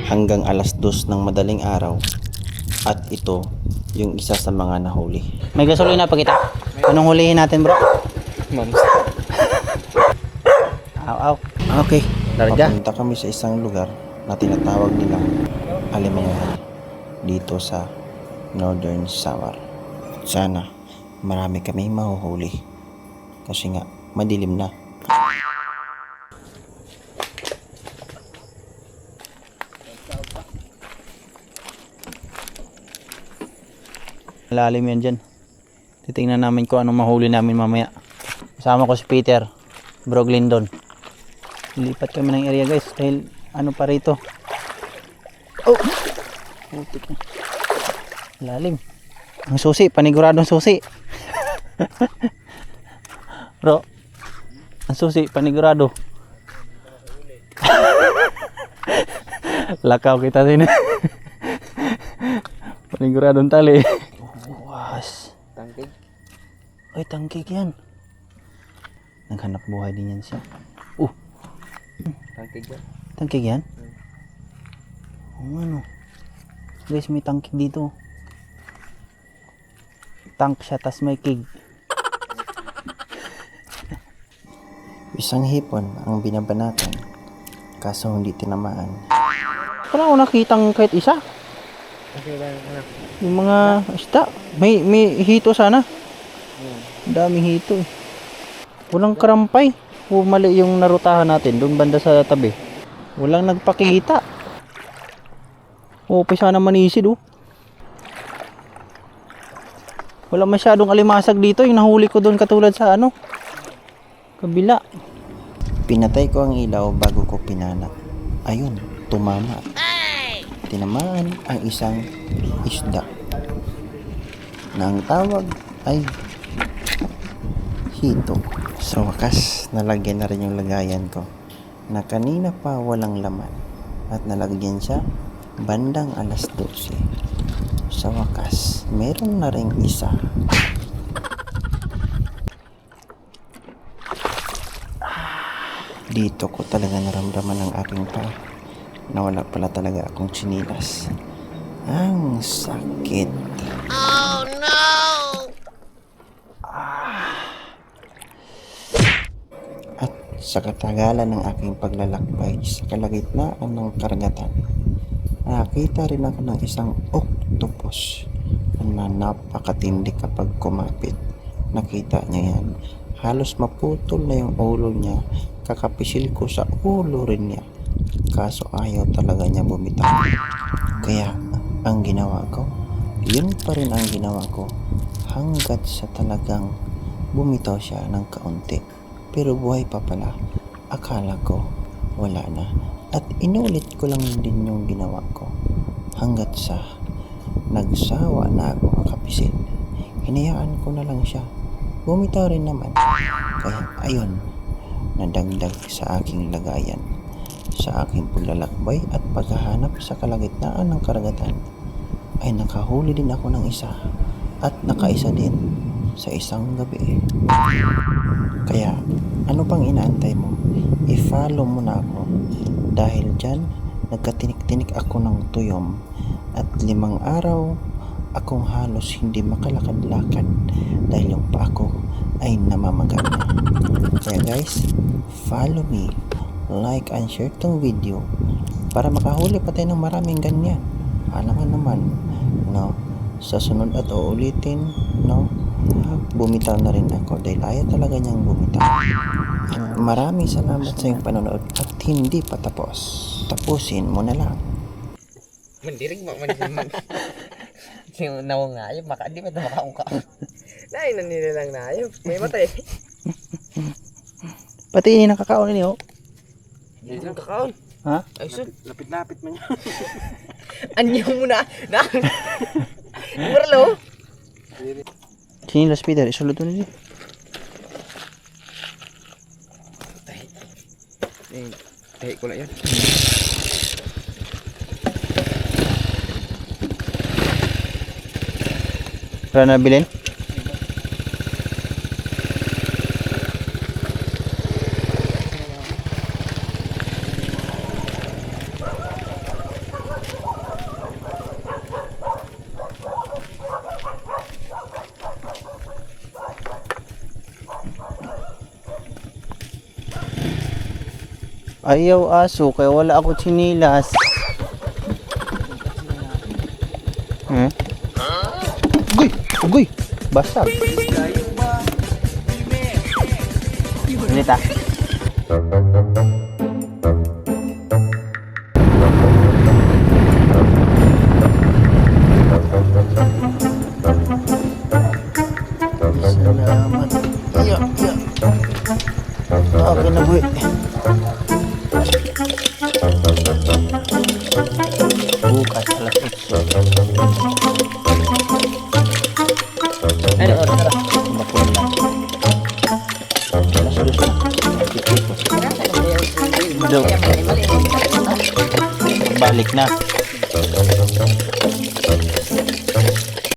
hanggang alas 2 ng madaling araw. At ito yung isa sa mga nahuli. May gasolina pa kita? Anong hulihin natin, bro? Mams. Aw. Okay. Darja. Papunta kami sa isang lugar na tinatawag nilang Alimanguhan dito sa Northern Samar. Sana marami kami mahuhuli kasi nga madilim na. Lalim yan dyan. Titingnan namin kung anong mahuli namin mamaya. Kasama ko si Peter, Bro Glindon. Lipat kami ng area guys dahil ano pa rito. Oh! Lalim. Ang susi, paniguradong susi. Bro, ang susi, panigurado. Lakaw kita din. Paniguradong tali. Buwas. Tangkig. Ay, tangkig yan. Naghanap buhay din yan siya. Tangkig yan. Tangkig yan? Ano? Guys, may tangkig dito. Tank siya, tas may kig. Isang hipon ang binabanatan kaso hindi tinamaan. Wala ko nakitang kahit isa. Okay lang, anak. Yung mga isda. May hito sana. Ang daming hito eh. Walang karampay. Mali yung narutahan natin doon banda sa tabi. Walang nagpakita. Okay sana manisid oh. Wala masyadong alimasag dito. Yung nahuli ko doon katulad sa ano, kabila. Pinatay ko ang ilaw bago ko pinanak. Ayun, tumama. Tinamaan ang isang isda na ang tawag ay hito. Sa wakas, nalagyan na rin yung lagayan ko na kanina pa walang laman at nalagyan siya bandang alas 12. Sa wakas, meron na rin isa. Dito ko talaga naramdaman ang aking paa na wala pala talaga akong tsinilas. Ang sakit. Oh no! At sa katagalan ng aking paglalakbay sa kalagitnaan ng karagatan, nakita rin ako ng isang octopus na napakatindi kapag kumapit. Nakita niya yan. Halos maputol na yung ulo niya. Kakapisil ko sa ulo rin niya. Kaso ayaw talaga niya bumitaw. Kaya ang ginawa ko, yun pa rin ang ginawa ko hanggat sa talagang bumitaw siya ng kaunti. Pero buhay pa pala. Akala ko wala na. At inulit ko lang din yung ginawa ko hanggat sa nagsawa na ako makapisil. Hinayaan ko na lang siya. Bumitaw rin naman. Kaya ayun, nadagdag sa aking lagayan. Sa aking paglalakbay at paghahanap sa kalagitnaan ng karagatan ay nakahuli din ako ng isa at nakaisa din sa isang gabi. Kaya ano pang inaantay mo? I-follow mo na ako dahil dyan nagkatinik-tinik ako ng tuyom at 5 araw akong halos hindi makalakad-lakad dahil yung paa ko ay namamaga na. Kaya guys, follow me, like and share tong video para makahuli pa tayo ng maraming ganyan. Alam naman, no? Sa sunod at uulitin, no? Bumitaw na rin ako dahil ayaw talaga niyang bumitaw. At maraming salamat sa iyong panonood at hindi pa tapos. Tapusin mo na lang. Mandirig mo man. Yung naungayo, di ba ito makaungka? Nain na nila lang na ayaw. May matay. Pati ini nakakaon niyo. Hindi lang kakaon. Ha? Ay, so. Lapit-lapit man yan. Anyo muna. Na. Muralo. Sinilas Peter, isulot mo niyo. Tahi ko na yan. Wala na bilhin? Ayaw aso, kaya wala ako sinilas. Ugoy! Ugoy! Basag. Ulit ah. Salamat. Iya, iya. Okay na boy. Bukas alas 8. Ano, tara. Bakul na. Alas 2 na. Do. Balik na.